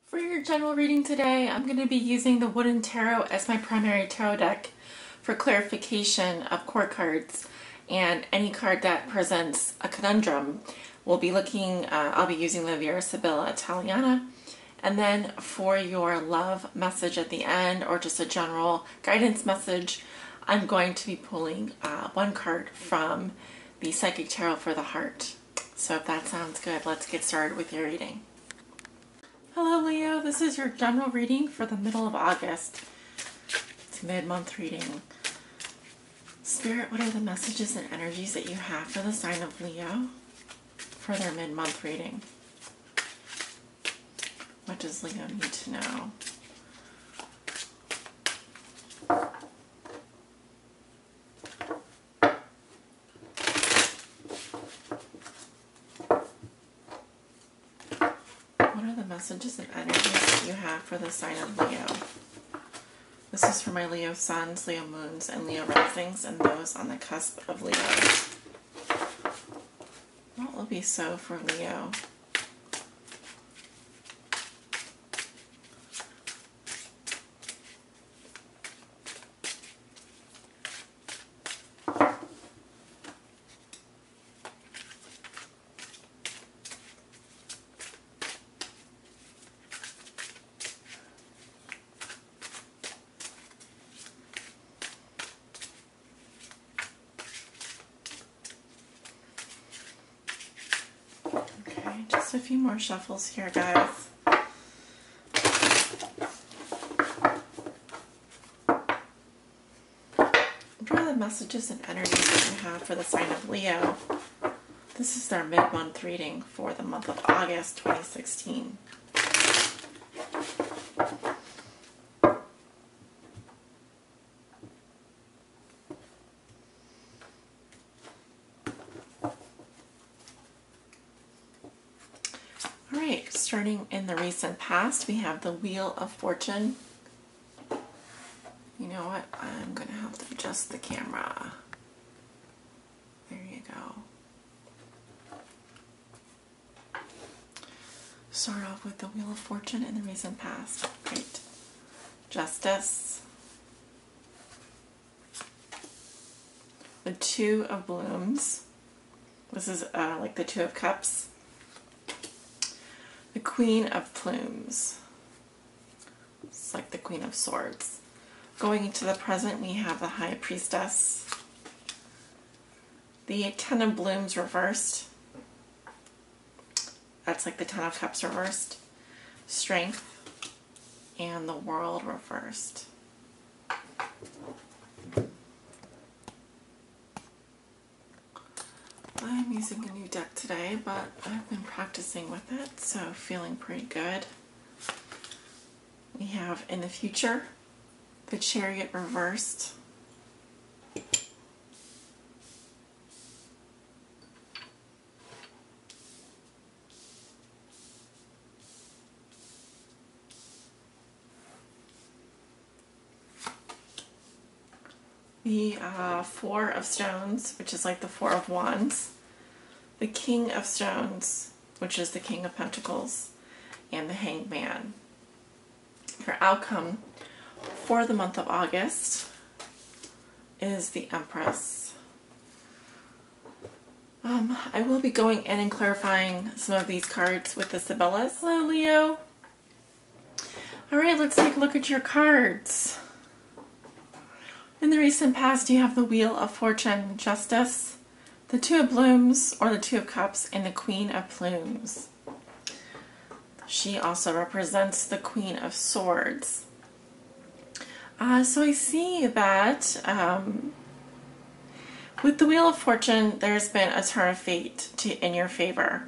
For your general reading today, I'm going to be using the Wooden Tarot as my primary tarot deck for clarification of core cards, and any card that presents a conundrum. I'll be using the Vera Sibilla Italiana. And then for your love message at the end, or just a general guidance message, I'm going to be pulling one card from the Psychic Tarot for the Heart. So if that sounds good, let's get started with your reading. Hello Leo, this is your general reading for the middle of August. It's a mid-month reading. Spirit, what are the messages and energies that you have for the sign of Leo for their mid-month reading? What does Leo need to know? What are the messages and energies that you have for the sign of Leo? This is for my Leo suns, Leo moons, and Leo risings, and those on the cusp of Leo. What will be so for Leo? Okay, just a few more shuffles here, guys. What are the messages and energies that you have for the sign of Leo? This is their mid-month reading for the month of August 2016. Alright, starting in the recent past, we have the Wheel of Fortune. You know what? I'm going to have to adjust the camera. There you go. Start off with the Wheel of Fortune in the recent past. Great. Justice. The Two of Blooms. This is like the Two of Cups. The Queen of Plumes. It's like the Queen of Swords. Going into the present, we have the High Priestess. The Ten of Blooms reversed. That's like the Ten of Cups reversed. Strength. And the World reversed. I'm using a new deck today, but I've been practicing with it, so feeling pretty good. We have in the future, the Chariot reversed. The Four of Stones, which is like the Four of Wands. The King of Stones, which is the King of Pentacles. And the Hanged Man. Your outcome for the month of August is the Empress. I will be going in and clarifying some of these cards with the Sibyllas. Hello, Leo. Alright, let's take a look at your cards. In the recent past, you have the Wheel of Fortune, Justice, the Two of Blooms, or the Two of Cups, and the Queen of Plumes. She also represents the Queen of Swords. So I see that with the Wheel of Fortune, there's been a turn of fate in your favor.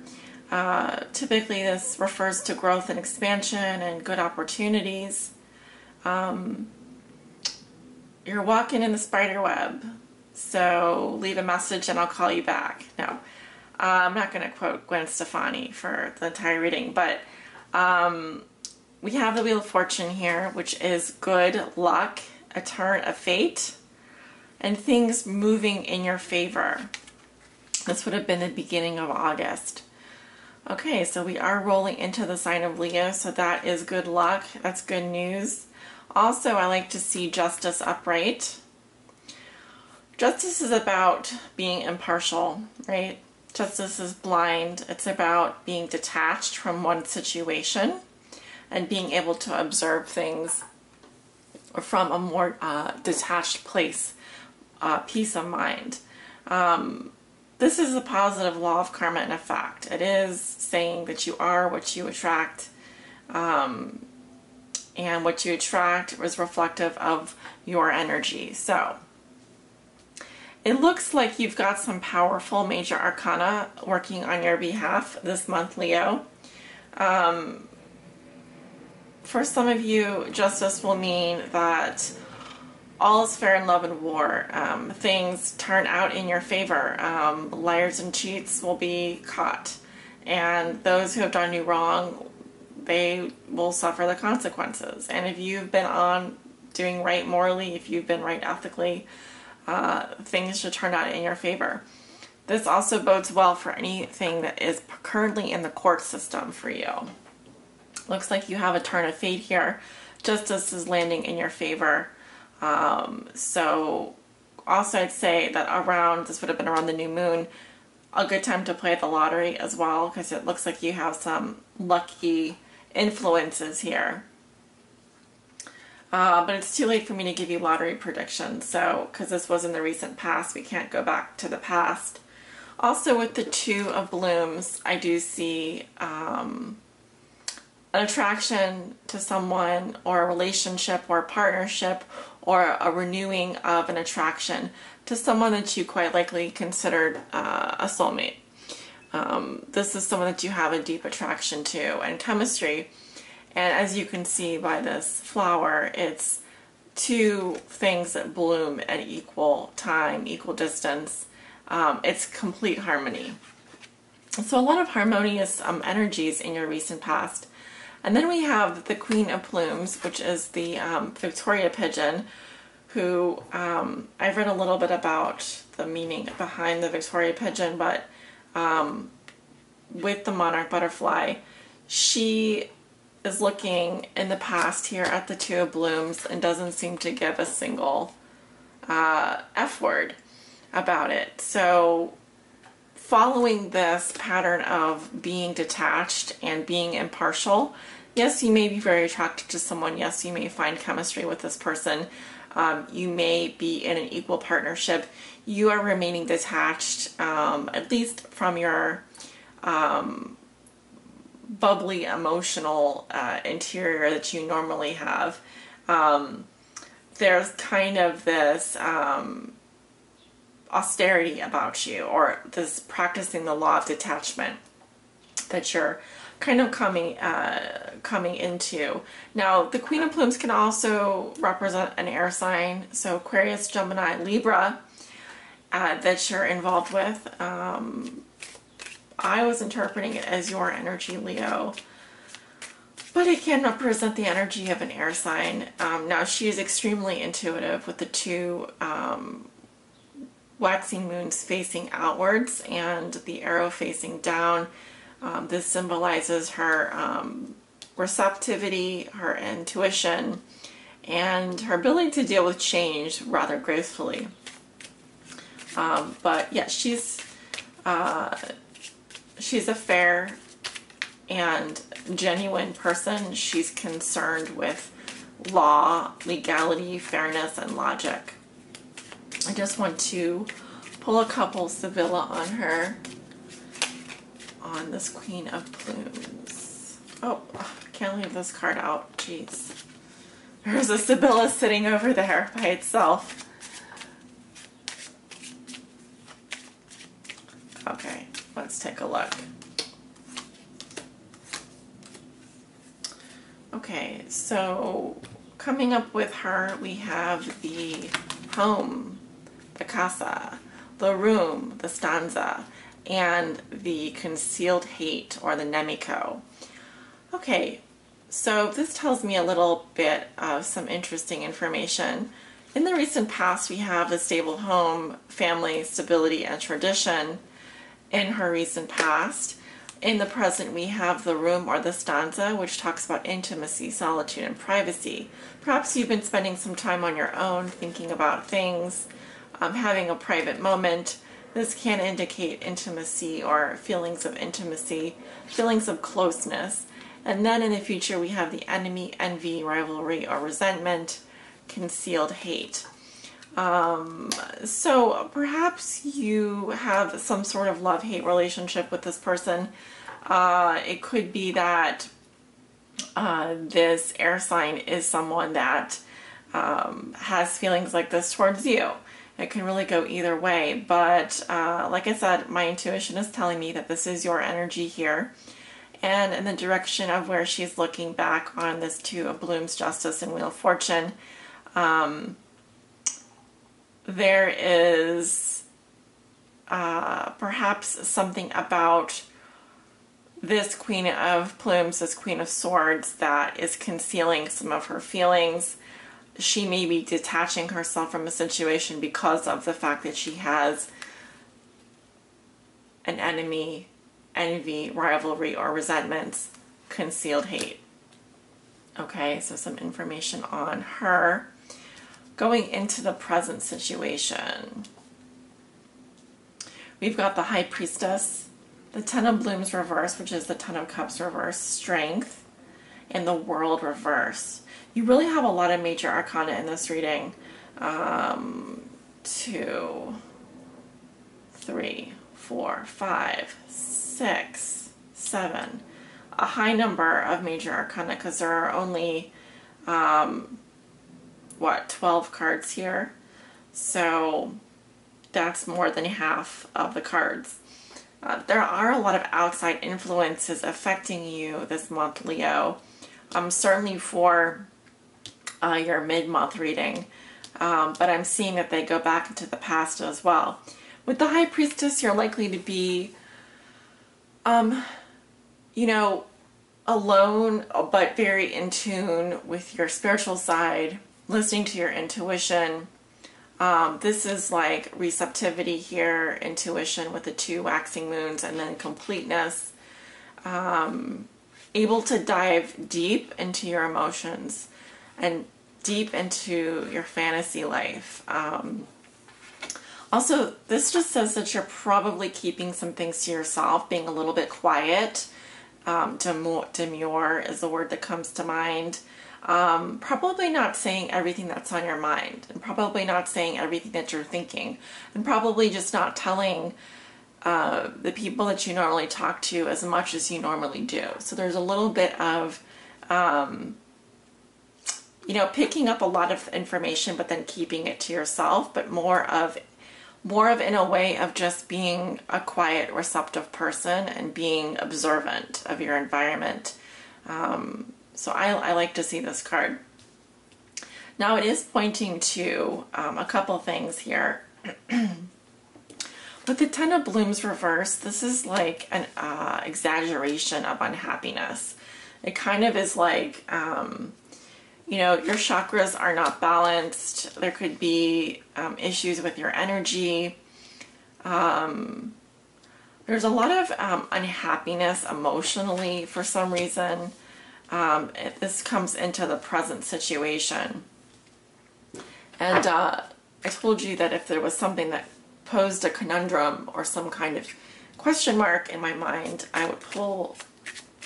Typically, this refers to growth and expansion and good opportunities. You're walking in the spider web, so leave a message and I'll call you back. No, I'm not going to quote Gwen Stefani for the entire reading, but we have the Wheel of Fortune here, which is good luck, a turn of fate, and things moving in your favor. This would have been the beginning of August. Okay, so we are rolling into the sign of Leo, so that is good luck. That's good news. Also, I like to see Justice upright. Justice is about being impartial, right? Justice is blind. It's about being detached from one situation and being able to observe things from a more detached place, peace of mind. This is a positive law of karma and effect. It is saying that you are what you attract, and what you attract is reflective of your energy. So it looks like you've got some powerful major arcana working on your behalf this month, Leo. For some of you, justice will mean that all is fair in love and war. Things turn out in your favor. Liars and cheats will be caught. And those who have done you wrong, they will suffer the consequences. And if you've been on doing right morally, if you've been right ethically, things should turn out in your favor. This also bodes well for anything that is currently in the court system for you. Looks like you have a turn of fate here. Justice is landing in your favor. So also I'd say that around, this would have been around the new moon, a good time to play the lottery as well, because it looks like you have some lucky influences here. But it's too late for me to give you lottery predictions, so because this was in the recent past, we can't go back to the past. Also with the Two of Blooms, I do see an attraction to someone, or a relationship, or a partnership, or a renewing of an attraction to someone that you quite likely considered a soulmate. This is someone that you have a deep attraction to and chemistry. And as you can see by this flower, it's two things that bloom at equal time, equal distance. It's complete harmony. So a lot of harmonious energies in your recent past. And then we have the Queen of Plumes, which is the Victoria pigeon, who I've read a little bit about the meaning behind the Victoria pigeon, but with the monarch butterfly, she is looking in the past here at the Two of Blooms and doesn't seem to give a single F word about it. So following this pattern of being detached and being impartial, yes, you may be very attracted to someone. Yes, you may find chemistry with this person. You may be in an equal partnership. You are remaining detached, at least from your bubbly, emotional interior that you normally have. There's kind of this austerity about you, or this practicing the law of detachment that you're kind of coming into. Now, the Queen of Plumes can also represent an air sign, so Aquarius, Gemini, Libra, that you're involved with. I was interpreting it as your energy, Leo, but it can represent the energy of an air sign. Now, she is extremely intuitive with the two waxing moons facing outwards and the arrow facing down. This symbolizes her receptivity, her intuition, and her ability to deal with change rather gracefully. But yeah, she's a fair and genuine person. She's concerned with law, legality, fairness, and logic. I just want to pull a couple Sevilla on her, on this Queen of Plumes. Oh, can't leave this card out. Jeez. There's a Sevilla sitting over there by itself. Okay, let's take a look. Okay, so coming up with her, we have the home, the casa, the room, the stanza, and the concealed hate, or the Nemiko. Okay, so this tells me a little bit of some interesting information. In the recent past, we have the stable home, family, stability, and tradition in her recent past. In the present, we have the room or the stanza, which talks about intimacy, solitude, and privacy. Perhaps you've been spending some time on your own, thinking about things, having a private moment. This can indicate intimacy or feelings of intimacy, feelings of closeness. And then in the future, we have the enemy, envy, rivalry, or resentment, concealed hate. So perhaps you have some sort of love-hate relationship with this person. It could be that this air sign is someone that has feelings like this towards you. It can really go either way, but like I said, my intuition is telling me that this is your energy here. And in the direction of where she's looking back on this Two of Blooms, Justice, and Wheel of Fortune, there is perhaps something about this Queen of Plumes, this Queen of Swords, that is concealing some of her feelings. She may be detaching herself from a situation because of the fact that she has an enemy, envy, rivalry, or resentments, concealed hate. Okay, so some information on her. Going into the present situation, we've got the High Priestess, the Ten of Blooms reverse, which is the Ten of Cups reverse, Strength, and the World reverse. You really have a lot of major arcana in this reading. 2, 3, 4, 5, 6, 7. A high number of major arcana because there are only 12 cards here, so that's more than half of the cards. There are a lot of outside influences affecting you this month, Leo. Certainly for your mid-month reading, but I'm seeing that they go back into the past as well. With the High Priestess, you're likely to be, alone, but very in tune with your spiritual side, listening to your intuition. This is like receptivity here, intuition with the 2 waxing moons, and then completeness. Able to dive deep into your emotions and deep into your fantasy life. Also, this just says that you're probably keeping some things to yourself, being a little bit quiet. Demure is the word that comes to mind. Probably not saying everything that's on your mind, and probably not saying everything that you're thinking, and probably just not telling the people that you normally talk to as much as you normally do. So there's a little bit of picking up a lot of information but then keeping it to yourself, but more of in a way of just being a quiet, receptive person and being observant of your environment. So I like to see this card. Now it is pointing to a couple things here. With the Ten of Blooms reverse, this is like an exaggeration of unhappiness. It kind of is like, your chakras are not balanced. There could be issues with your energy. There's a lot of unhappiness emotionally for some reason. This comes into the present situation. And I told you that if there was something that posed a conundrum or some kind of question mark in my mind, I would pull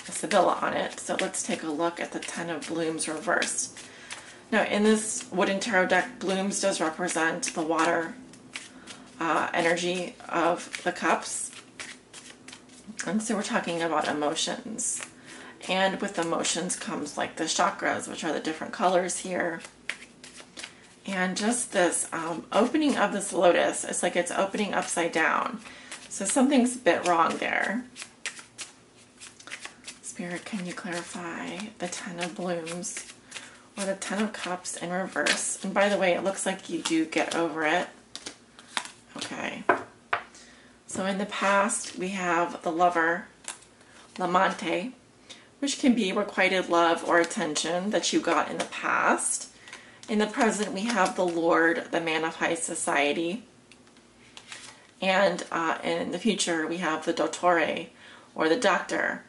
a Sibylla on it. So let's take a look at the Ten of Blooms reversed. Now in this Wooden Tarot deck, Blooms does represent the water energy of the cups. And so we're talking about emotions. And with emotions comes like the chakras, which are the different colors here. And just this opening of this lotus, it's like it's opening upside down. So something's a bit wrong there. Spirit, can you clarify the Ten of Blooms or the Ten of Cups in reverse? And by the way, it looks like you do get over it. Okay. So in the past, we have the Lover, l'amante, which can be requited love or attention that you got in the past. In the present, we have the Lord, the man of high society. And in the future, we have the Dottore, or the doctor.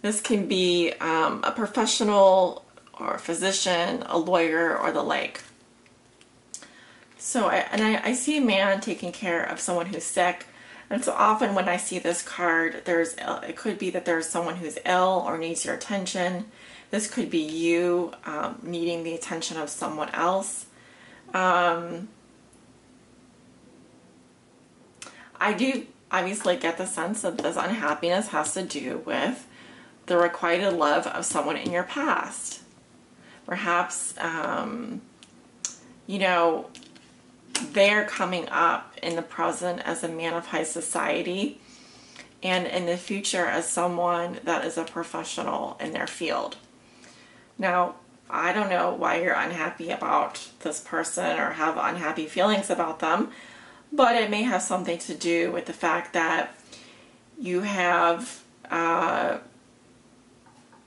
This can be a professional or a physician, a lawyer, or the like. So I see a man taking care of someone who's sick. And so often when I see this card, it could be that there's someone who's ill or needs your attention. This could be you needing the attention of someone else. I do obviously get the sense that this unhappiness has to do with the requited love of someone in your past. Perhaps, you know, they're coming up in the present as a man of high society, and in the future as someone that is a professional in their field. Now, I don't know why you're unhappy about this person or have unhappy feelings about them, but it may have something to do with the fact that you have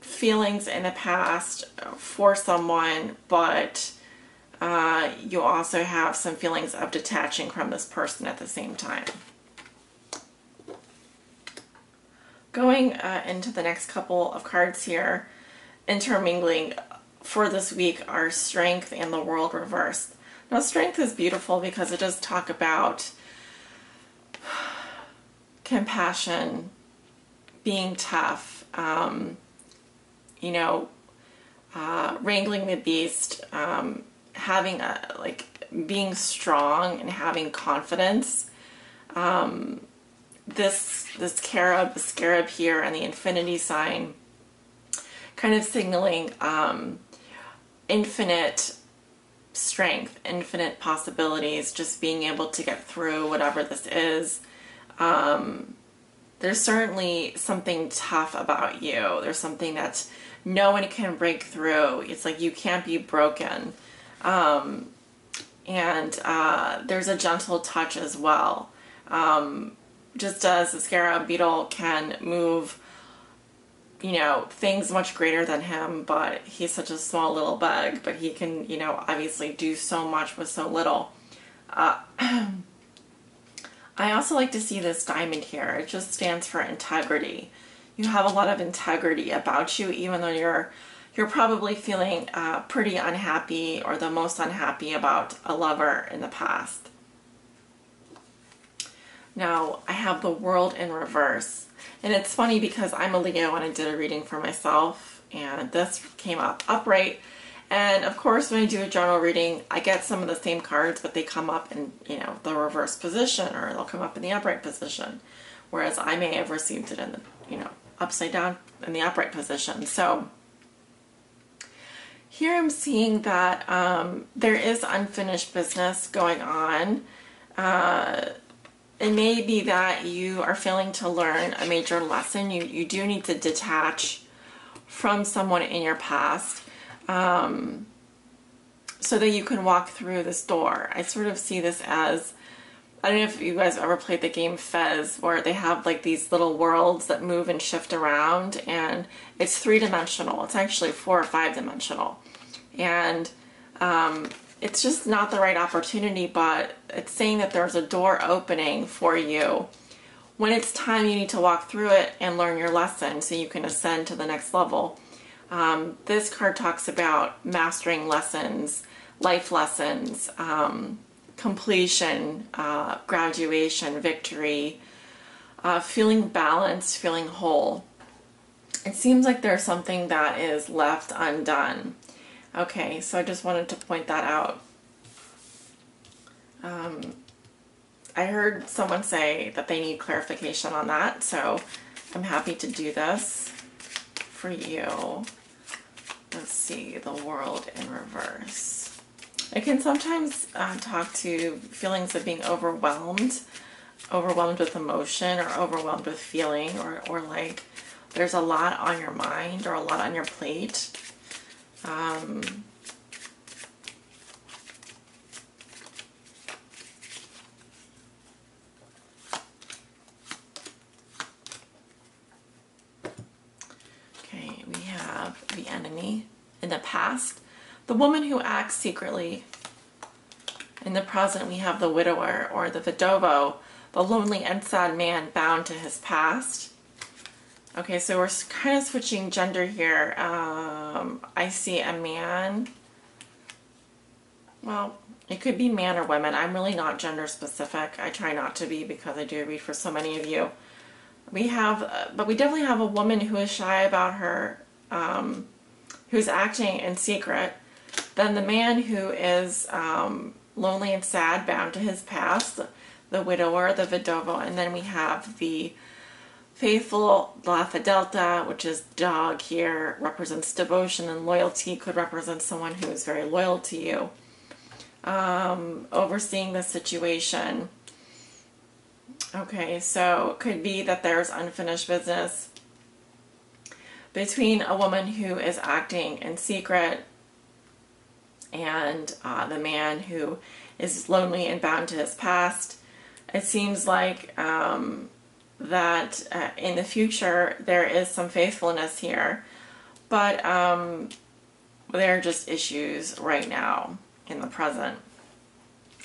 feelings in the past for someone, but you also have some feelings of detaching from this person at the same time. Going into the next couple of cards here, intermingling for this week are Strength and the World reversed. Now, Strength is beautiful because it does talk about compassion, being tough, you know, wrangling the beast, having being strong and having confidence. This scarab here and the infinity sign kind of signaling infinite strength, infinite possibilities, just being able to get through whatever this is. There's certainly something tough about you. There's something that no one can break through. It's like you can't be broken. And there's a gentle touch as well. Just as the scarab beetle can move, you know, things much greater than him, but he's such a small little bug, but he can, you know, obviously do so much with so little. I also like to see this diamond here. It just stands for integrity. You have a lot of integrity about you, even though you're probably feeling pretty unhappy or the most unhappy about a lover in the past. Now, I have the World in reverse. And it's funny because I'm a Leo and I did a reading for myself, and this came up upright. And of course, when I do a general reading, I get some of the same cards, but they come up in, you know, the reverse position, or they'll come up in the upright position. Whereas I may have received it in the, you know, upside down in the upright position. So here I'm seeing that there is unfinished business going on. It may be that you are failing to learn a major lesson. You do need to detach from someone in your past so that you can walk through this door. I sort of see this as, I don't know if you guys ever played the game Fez, where they have like these little worlds that move and shift around, and it's 3-dimensional. It's actually 4 or 5-dimensional. And it's just not the right opportunity, but it's saying that there's a door opening for you. When it's time, you need to walk through it and learn your lesson so you can ascend to the next level. This card talks about mastering lessons, life lessons, completion, graduation, victory, feeling balanced, feeling whole. It seems like there's something that is left undone. Okay, so I just wanted to point that out. I heard someone say that they need clarification on that, so I'm happy to do this for you. Let's see, the World in reverse. I can sometimes talk to feelings of being overwhelmed with emotion, or overwhelmed with feeling, or like there's a lot on your mind or a lot on your plate. Okay, we have the Enemy in the past, the woman who acts secretly. In the present, we have the Widower, or the Vidovo, the lonely and sad man bound to his past. Okay, so we're kind of switching gender here. I see a man. Well, it could be man or women. I'm really not gender specific. I try not to be because I do read for so many of you. We have, but we definitely have a woman who is shy about her, who's acting in secret. Then the man who is lonely and sad, bound to his past, the widower, the vidovo, and then we have the faithful, la fidelta, which is dog here, represents devotion, and loyalty could represent someone who is very loyal to you. Overseeing the situation. Okay, so it could be that there's unfinished business between a woman who is acting in secret and the man who is lonely and bound to his past. It seems like that in the future there is some faithfulness here, but there are just issues right now in the present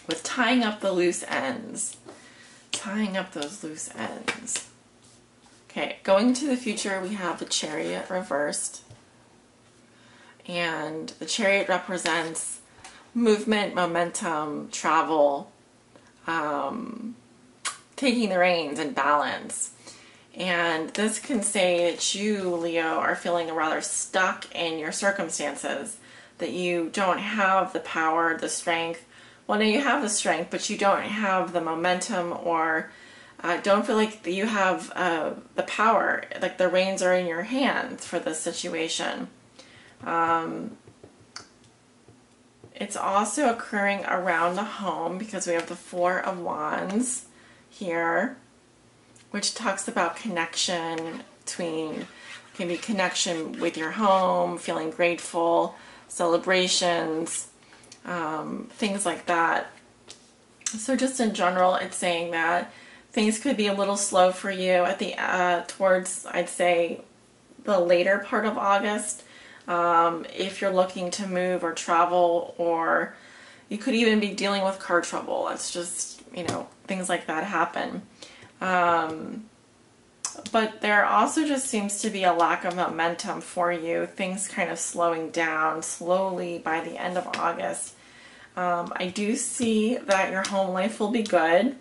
with tying up the loose ends. Tying up those loose ends. Okay, going to the future, we have the Chariot reversed. And the Chariot represents movement, momentum, travel, taking the reins and balance. And this can say that you, Leo, are feeling rather stuck in your circumstances, that you don't have the power, the strength. Well, no, you have the strength, but you don't have the momentum, or don't feel like you have the power, like the reins are in your hands for this situation. It's also occurring around the home because we have the Four of Wands here, which talks about connection between, can be connection with your home, feeling grateful, celebrations, things like that. So just in general, it's saying that things could be a little slow for you at the towards, I'd say, the later part of August. If you're looking to move or travel, or you could even be dealing with car trouble. It's just, you know, things like that happen. But there also just seems to be a lack of momentum for you. Things kind of slowing down slowly by the end of August. I do see that your home life will be good.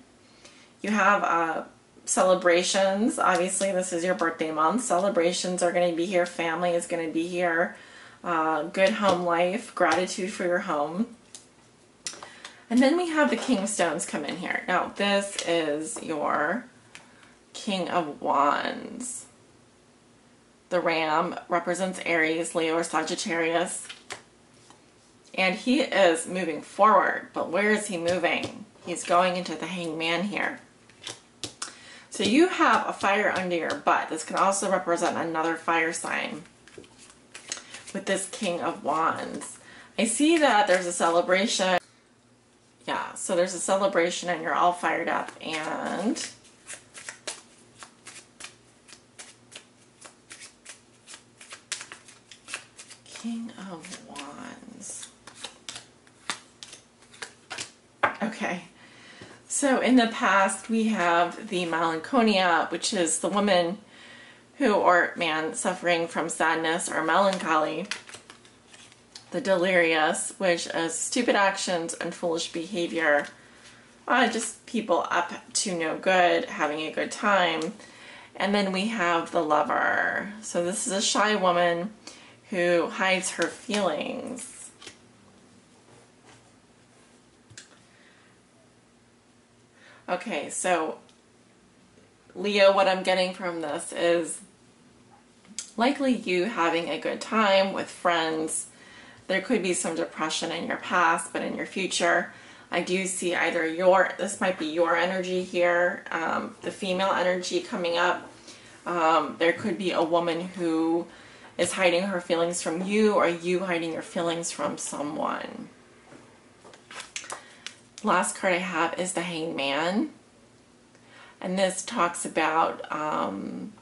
You have celebrations. Obviously, this is your birthday month. Celebrations are going to be here. Family is going to be here. Good home life. Gratitude for your home. And then we have the King of Stones come in here. Now, this is your King of Wands. The Ram represents Aries, Leo, or Sagittarius. And he is moving forward. But where is he moving? He's going into the Hangman here. So you have a fire under your butt. This can also represent another fire sign with this King of Wands. I see that there's a celebration. Yeah, so there's a celebration and you're all fired up. And King of Wands. Okay. So in the past, we have the melancholia, which is the woman who, or man, suffering from sadness or melancholy. The delirious, which is stupid actions and foolish behavior. Just people up to no good, having a good time. And then we have the lover. So this is a shy woman who hides her feelings. Okay, so Leo, what I'm getting from this is likely you having a good time with friends. There could be some depression in your past, but in your future, I do see either this might be your energy here, the female energy coming up. There could be a woman who is hiding her feelings from you, or you hiding your feelings from someone. Last card I have is the Hangman, and this talks about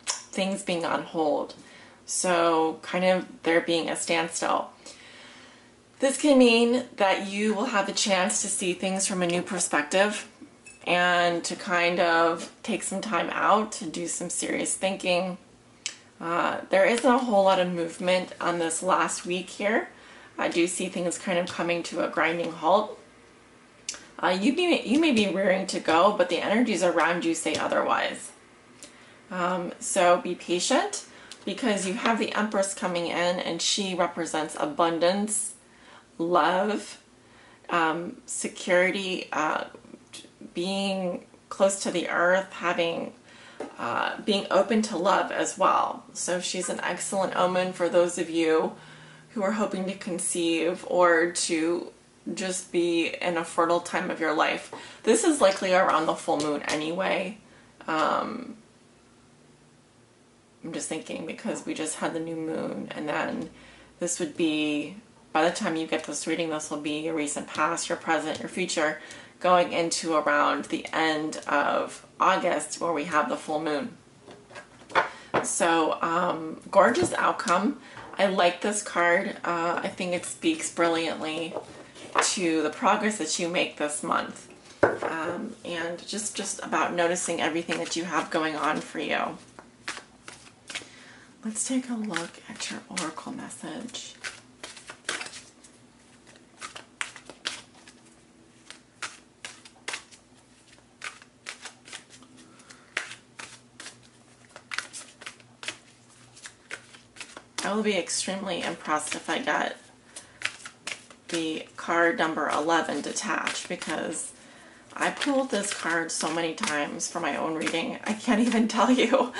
things being on hold, so kind of there being a standstill. This can mean that you will have a chance to see things from a new perspective and to kind of take some time out to do some serious thinking. There isn't a whole lot of movement on this last week here. I do see things kind of coming to a grinding halt. You may be rearing to go, but the energies around you say otherwise. So be patient, because you have the Empress coming in, and she represents abundance, love, security, being close to the earth, being open to love as well. So she's an excellent omen for those of you who are hoping to conceive or to just be in a fertile time of your life. This is likely around the full moon anyway. I'm just thinking because we just had the new moon, and then this would be, by the time you get this reading, this will be your recent past, your present, your future, going into around the end of August where we have the full moon. So gorgeous outcome. I like this card. I think it speaks brilliantly to the progress that you make this month, and just about noticing everything that you have going on for you. Let's take a look at your oracle message. I will be extremely impressed if I get the card number 11 detached, because I pulled this card so many times for my own reading, I can't even tell you.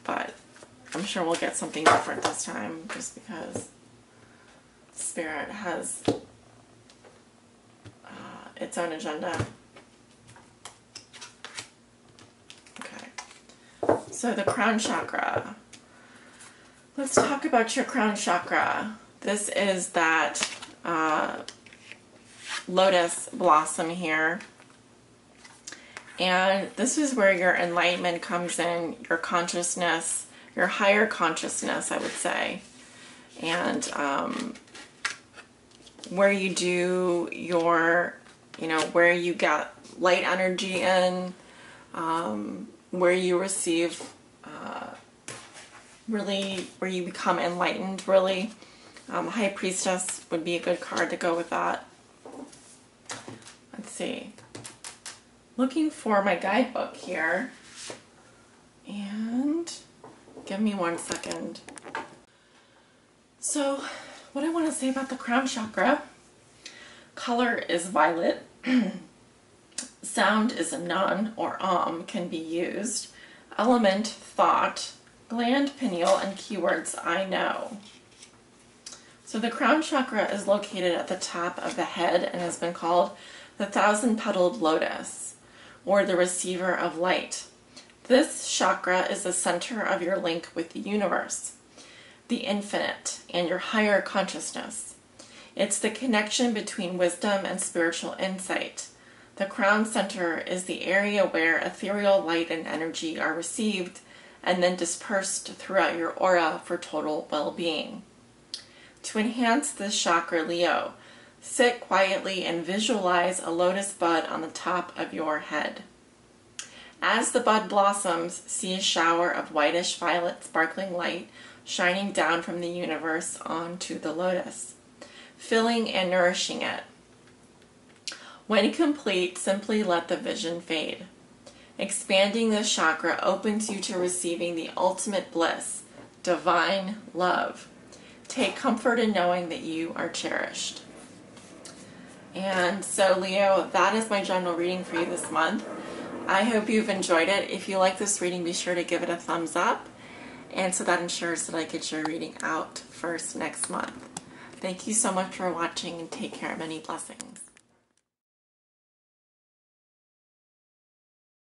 But I'm sure we'll get something different this time, just because Spirit has its own agenda. Okay, so the crown chakra. Let's talk about your crown chakra. This is that lotus blossom here. And this is where your enlightenment comes in, your consciousness, your higher consciousness, I would say. And where you do your, where you get light energy in, where you receive, really, where you become enlightened, really. High Priestess would be a good card to go with that. Let's see. Looking for my guidebook here, and give me 1 second. So what I want to say about the crown chakra: color is violet, sound is a nun or can be used, element thought, gland pineal, and keywords I know. So the crown chakra is located at the top of the head and has been called the 1,000-petaled lotus, or the receiver of light. This chakra is the center of your link with the universe, the infinite, and your higher consciousness. It's the connection between wisdom and spiritual insight. The crown center is the area where ethereal light and energy are received and then dispersed throughout your aura for total well-being. To enhance this chakra, Leo, sit quietly and visualize a lotus bud on the top of your head. As the bud blossoms, see a shower of whitish violet sparkling light shining down from the universe onto the lotus, filling and nourishing it. When complete, simply let the vision fade. Expanding this chakra opens you to receiving the ultimate bliss, divine love. Take comfort in knowing that you are cherished. And so, Leo, that is my general reading for you this month. I hope you've enjoyed it. If you like this reading, be sure to give it a thumbs up. And so that ensures that I get your reading out first next month. Thank you so much for watching, and take care. Many blessings.